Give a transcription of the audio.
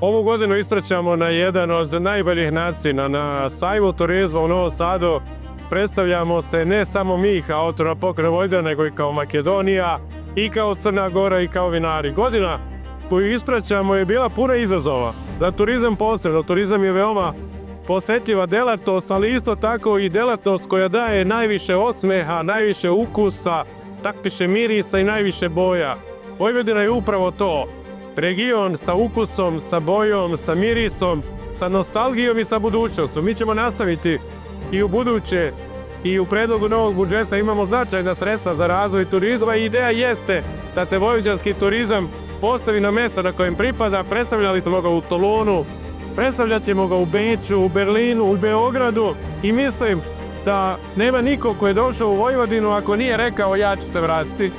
Ovu godinu ispraćamo na jedan od najboljih načina. Na sajmu turizma u Novom Sadu predstavljamo se ne samo mi kao autonomna pokrajina Vojvodina, nego i kao Makedonija, i kao Crna Gora, i kao vinari. Godina koju ispraćamo je bila puna izazova. Za turizam posebno. Turizam je veoma posetljiva delatnost, ali isto tako i delatnost koja daje najviše osmeha, najviše ukusa, takviše mirisa i najviše boja. Vojvodina je upravo to. Region sa ukusom, sa bojom, sa mirisom, sa nostalgijom i sa budućnošću. Mi ćemo nastaviti i u buduće i u predlogu novog budžeta imamo značajna sredstva za razvoj turizma i ideja jeste da se vojvođanski turizam postavi na mjesto na kojem pripada. Predstavljali smo ga u Tolunu, predstavljat ćemo ga u Beču, u Berlinu, u Beogradu i mislim da nema niko ko je došao u Vojvodinu ako nije rekao ja ću se vratiti.